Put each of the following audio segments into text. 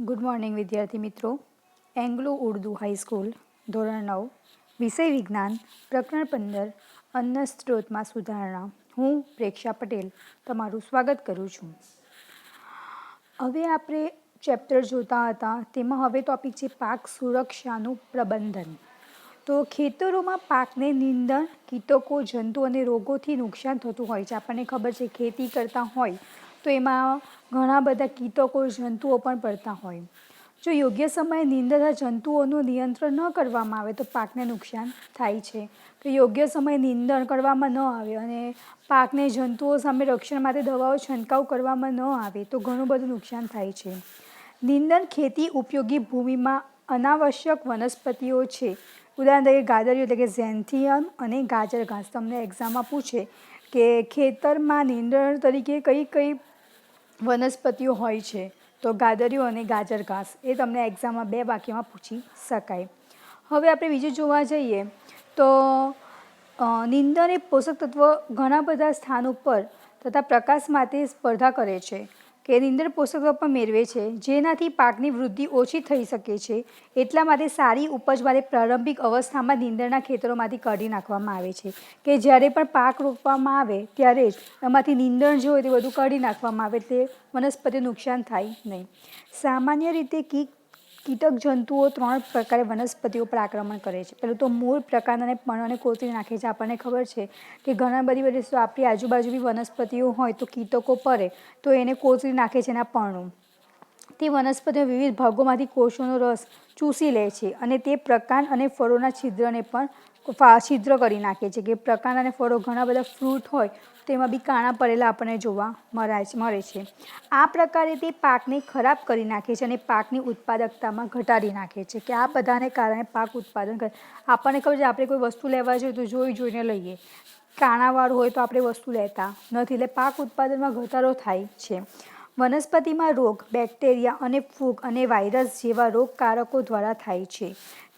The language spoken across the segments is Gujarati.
ગુડ મોર્નિંગ વિદ્યાર્થી મિત્રો. એંગ્લો ઉર્દુ હાઈસ્કૂલ ધોરણ 9 વિષય વિજ્ઞાન પ્રકરણ 15 અન્ન સ્ત્રોતમાં સુધારણા. હું પ્રેક્ષા પટેલ તમારું સ્વાગત કરું છું. હવે આપણે ચેપ્ટર જોતા હતા, તેમાં હવે ટોપિક છે પાક સુરક્ષાનું પ્રબંધન. તો ખેતરોમાં પાકને નીંદણ, કીટકો, જંતુ અને રોગોથી નુકસાન થતું હોય છે. આપણને ખબર છે ખેતી કરતા હોય તો એમાં ઘણા બધા કીટકો, જંતુઓ પણ પડતા હોય. જો યોગ્ય સમયે નીંદણ તથા જંતુઓનું નિયંત્રણ ન કરવામાં આવે તો પાકને નુકસાન થાય છે. તો યોગ્ય સમયે નીંદણ કરવામાં ન આવે અને પાકને જંતુઓ સામે રક્ષણ માટે દવાઓ છંટકાવ કરવામાં ન આવે તો ઘણું બધું નુકસાન થાય છે. નીંદણ ખેતી ઉપયોગી ભૂમિમાં અનાવશ્યક વનસ્પતિઓ છે. ઉદાહરણ તરીકે ગાદરિયો એટલે કે ઝેન્થિયમ અને ગાજર ઘાસ. તમને એક્ઝામમાં પૂછે કે ખેતરમાં નીંદણ તરીકે કઈ કઈ વનસ્પતિઓ હોય છે, તો ગાદરિયો અને ગાજર ઘાસ એ તમને એક્ઝામમાં 2 વાક્યમાં પૂછી શકાય. હવે આપણે બીજું જોવા જઈએ તો નીંદણ એ પોષક તત્વ ઘણા બધા સ્થાન ઉપર તથા પ્રકાશ માટે સ્પર્ધા કરે છે કે નીંદણ પોષક તત્વ પણ મેળવે છે, જેનાથી પાકની વૃદ્ધિ ઓછી થઈ શકે છે. એટલા માટે સારી ઉપજ માટે પ્રારંભિક અવસ્થામાં નીંદણના ખેતરોમાંથી કાઢી નાખવામાં આવે છે કે જ્યારે પણ પાક રોપવામાં આવે ત્યારે જ એમાંથી નીંદણ જે હોય તે બધું કાઢી નાખવામાં આવે, તે વનસ્પતિ નુકસાન થાય નહીં. સામાન્ય રીતે કીટક જંતુઓ 3 પ્રકારે વનસ્પતિઓ પર આક્રમણ કરે છે. પહેલું તો મૂળ, પ્રકાંડ અને પર્ણોને કોતરી નાખે છે. આપણને ખબર છે કે ઘણા બધી વસ્તુ આપણી આજુબાજુ બી વનસ્પતિઓ હોય તો કીટકો પડે તો એને કોતરી નાખે છે એના પર્ણો. તે વનસ્પતિઓ વિવિધ ભાગોમાંથી કોષોનો રસ ચૂસી લે છે અને તે પ્રકાંડ અને ફળોના છિદ્રને પણ છિદ્ર કરી નાખે છે. કે પ્રકાંડ અને ફળો ઘણા બધા ફ્રૂટ હોય તેમાં બી કાણા પડેલા આપણને જોવા મળે છે. આ પ્રકારે તે પાકને ખરાબ કરી નાખે છે અને પાકની ઉત્પાદકતામાં ઘટાડી નાખે છે. કે આ બધાને કારણે પાક ઉત્પાદન કરે. આપણને ખબર છે આપણે કોઈ વસ્તુ લેવા જોઈએ તો જોઈને લઈએ. કાણાવાળું હોય તો આપણે વસ્તુ લેતા નથી, એટલે પાક ઉત્પાદનમાં ઘટાડો થાય છે. વનસ્પતિમાં રોગ બેક્ટેરિયા અને ફૂગ અને વાયરસ જેવા રોગકારકો દ્વારા થાય છે.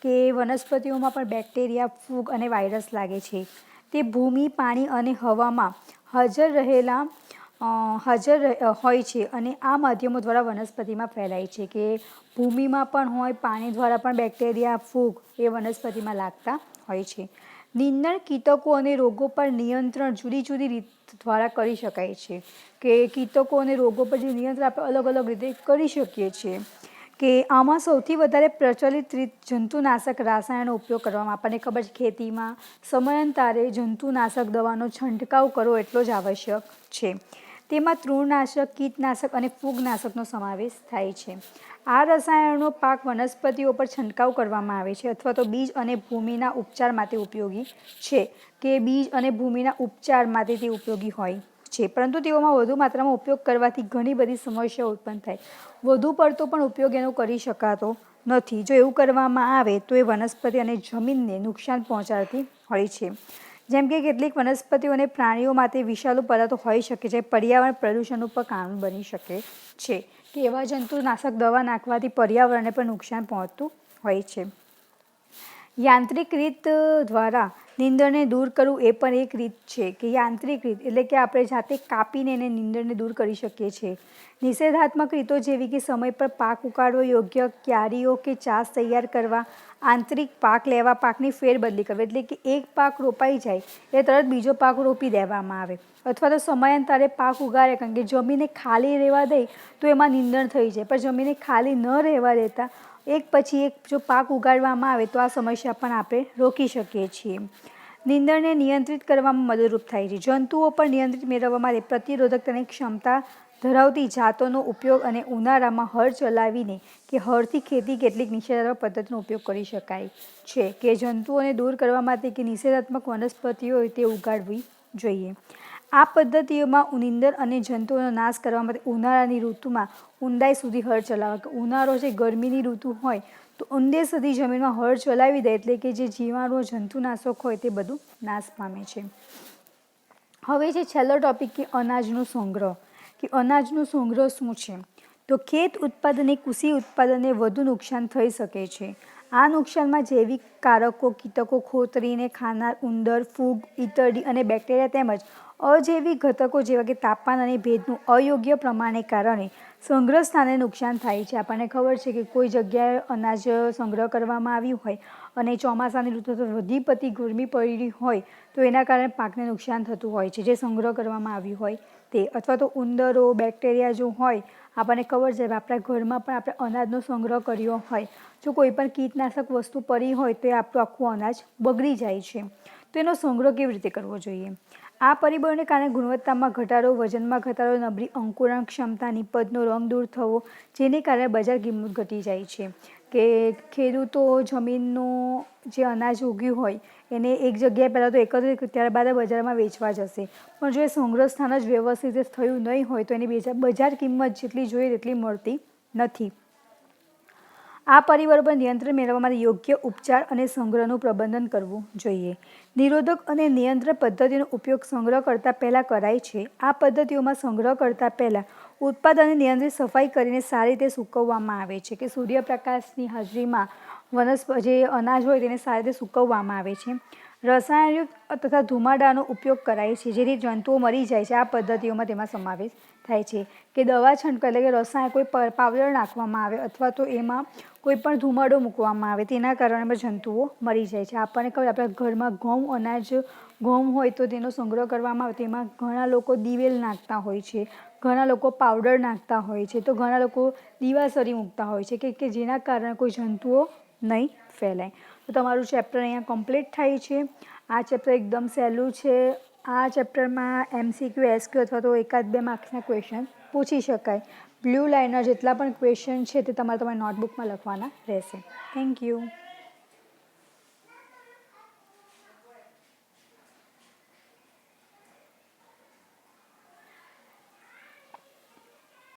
કે વનસ્પતિઓમાં પણ બેક્ટેરિયા, ફૂગ અને વાયરસ લાગે છે. તે ભૂમિ, પાણી અને હવામાં હાજર હોય છે અને આ માધ્યમો દ્વારા વનસ્પતિમાં ફેલાય છે. કે ભૂમિમાં પણ હોય, પાણી દ્વારા પણ બેક્ટેરિયા, ફૂગ એ વનસ્પતિમાં લાગતા હોય છે. નીંદણ, કીટકો અને રોગો પર નિયંત્રણ જુદી જુદી રીત દ્વારા કરી શકાય છે. કે કીટકો અને રોગો પર જે નિયંત્રણ આપણે અલગ અલગ રીતે કરી શકીએ છીએ. કે આમાં સૌથી વધારે પ્રચલિત રીત જંતુનાશક રસાયણનો ઉપયોગ કરવામાં. આપણને ખબર છે ખેતીમાં સમયાંતરે જંતુનાશક દવાનો છંટકાવ કરવો એટલો જ આવશ્યક છે. તેમાં તૃણનાશક, કીટનાશક અને ફૂગનાશકનો સમાવેશ થાય છે. આ રસાયણો પાક વનસ્પતિઓ પર છંટકાવ કરવામાં આવે છે અથવા તો બીજ અને ભૂમિના ઉપચાર માટે ઉપયોગી છે. કે બીજ અને ભૂમિના ઉપચાર માટે તે ઉપયોગી હોય છે, પરંતુ તેઓમાં વધુ માત્રામાં ઉપયોગ કરવાથી ઘણી બધી સમસ્યાઓ ઉત્પન્ન થાય. વધુ પડતો પણ ઉપયોગ એનો કરી શકાતો નથી. જો એવું કરવામાં આવે તો એ વનસ્પતિ અને જમીનને નુકસાન પહોંચાડતી હોય છે. જેમ કે કેટલીક વનસ્પતિઓ અને પ્રાણીઓ માટે વિષાલુ પદાર્થો હોઈ શકે છે. પર્યાવરણ પ્રદૂષણનું પણ કારણ બની શકે છે. કે એવા જંતુનાશક દવા નાખવાથી પર્યાવરણને પણ નુકસાન પહોંચતું હોય છે. યાંત્રિક રીત દ્વારા નીંદણને દૂર કરવું એ પણ એક રીત છે. કે યાંત્રિક રીત એટલે કે આપણે જાતે કાપીને એને નીંદણને દૂર કરી શકીએ છીએ. નિષેધાત્મક રીતો જેવી કે સમય પર પાક ઉગાડવો, યોગ્ય ક્યારીઓ કે ચાસ તૈયાર કરવા, આંતરિક પાક લેવા, પાકની ફેરબદલી કરવી એટલે કે એક પાક રોપાઈ જાય એટલે તરત બીજો પાક રોપી દેવામાં આવે, અથવા તો સમયાંતરે પાક ઉગાડે. કારણ કે જમીને ખાલી રહેવા દે તો એમાં નીંદણ થઈ જાય, પણ જમીને ખાલી ન રહેવા દેતા એક પછી એક જો પાક ઉગાડવામાં આવે તો આ સમસ્યા પણ આપણે રોકી શકીએ છીએ. નીંદણને નિયંત્રિત કરવામાં મદદરૂપ થાય છે. જંતુઓ પર નિયંત્રિત મેળવવા માટે પ્રતિરોધકતાની ક્ષમતા ધરાવતી જાતોનો ઉપયોગ અને ઉનાળામાં હળ ચલાવીને કે હળથી ખેતી કેટલીક નિષેધાત્મક પદ્ધતિનો ઉપયોગ કરી શકાય છે. કે જંતુઓને દૂર કરવા માટે કે નિષેધાત્મક વનસ્પતિઓ હોય તે ઉગાડવી જોઈએ. આ પદ્ધતિઓમાં નીંદણ અને જંતુઓનો નાશ કરવા માટે ઉનાળાની ઋતુમાં ઊંડાઈ સુધી હળ ચલાવવા. ઉનાળો છે, ગરમીની ઋતુ હોય તો ઊંડે સુધી જમીનમાં હળ ચલાવી દે એટલે કે જે જીવાણુ, જંતુનાશક હોય તે બધું નાશ પામે છે. હવે છે છેલ્લો ટોપિક કે અનાજનો સંગ્રહ. કે અનાજનો સંગ્રહ શું છે? તો ખેત ઉત્પાદન એ કૃષિ ઉત્પાદનને વધુ નુકસાન થઈ શકે છે. આ નુકસાનમાં જૈવિક કારકો, કીટકો, ખોતરીને ખાનાર ઉંદર, ફૂગ, ઈતરડી અને બેક્ટેરિયા તેમજ અજૈવિક ઘટકો જેવા કે તાપમાન અને ભેજનું અયોગ્ય પ્રમાણને કારણે સંગ્રહ સ્થાને નુકસાન થાય છે. આપણને ખબર છે કે કોઈ જગ્યાએ અનાજ સંગ્રહ કરવામાં આવ્યું હોય અને ચોમાસાની ઋતુ વધી પડતી ગરમી પડી હોય તો એના કારણે પાકને નુકસાન થતું હોય છે, જે સંગ્રહ કરવામાં આવ્યું હોય તે. અથવા તો ઉંદરો, બેક્ટેરિયા જો હોય, આપણને ખબર છે આપણા ઘરમાં પણ આપણે અનાજનો સંગ્રહ કર્યો હોય, જો કોઈ પણ કીટનાશક વસ્તુ પડી હોય તો આપણું આખું અનાજ બગડી જાય છે. તો એનો સંગ્રહ કેવી રીતે કરવો જોઈએ? આ પરિબળોને કારણે ગુણવત્તામાં ઘટાડો, વજનમાં ઘટાડો, નબળી અંકુરણ ક્ષમતા, નીપજનો રંગ દૂર થવો, જેને કારણે બજાર કિંમત ઘટી જાય છે. કે ખેડૂતો જમીનનું જે અનાજ ઉગ્યું હોય એને એક જગ્યાએ પહેલાં તો એકત્રિત ત્યારબાદ બજારમાં વેચવા જશે, પણ જો એ સંગ્રહ સ્થાન જ વ્યવસ્થિત થયું નહીં હોય તો એની બજાર કિંમત જેટલી જોઈએ તેટલી મળતી નથી. આ પરિબળ પર નિયંત્રણ મેળવવા માટે યોગ્ય ઉપચાર અને સંગ્રહનું પ્રબંધન કરવું જોઈએ. નિરોધક અને નિયંત્રણ પદ્ધતિનો ઉપયોગ સંગ્રહ કરતાં પહેલાં કરાય છે. આ પદ્ધતિઓમાં સંગ્રહ કરતાં પહેલાં ઉત્પાદનની નિયંત્રિત સફાઈ કરીને સારી રીતે સૂકવવામાં આવે છે, કે સૂર્યપ્રકાશની હાજરીમાં જે અનાજ હોય તેને સારી રીતે સૂકવવામાં આવે છે. રસાયણયુક્ત તથા ધુમાડાનો ઉપયોગ કરાય છે, જેથી જંતુઓ મરી જાય છે. આ પદ્ધતિઓમાં તેમાં સમાવેશ થાય છે. કે દવા છંટકાવ એટલે કે રસાયણ કોઈ પાવડર નાખવામાં આવે અથવા તો એમાં કોઈ પણ ધુમાડો મૂકવામાં આવે, તેના કારણે જંતુઓ મરી જાય છે. આપણને ખબર આપણા ઘરમાં ઘઉં હોય તો તેનો સંગ્રહ કરવામાં આવે, તેમાં ઘણા લોકો દિવેલ નાખતા હોય છે, ઘણા લોકો પાવડર નાખતા હોય છે, તો ઘણા લોકો દીવાસળી મૂકતા હોય છે, કે જેના કારણે કોઈ જંતુઓ નહીં ફેલાય. તો તમારું ચેપ્ટર અહીંયા કમ્પ્લીટ થાય છે. આ ચેપ્ટર એકદમ સહેલું છે. આ ચેપ્ટરમાં MCQ, SQ અથવા તો એકાદ બે માર્ક્સના ક્વેશ્ચન પૂછી શકાય. બ્લુ લાઇનર જેટલા પણ ક્વેશ્ચન છે તે તમારે તમારી નોટબુકમાં લખવાના રહેશે. Thank you.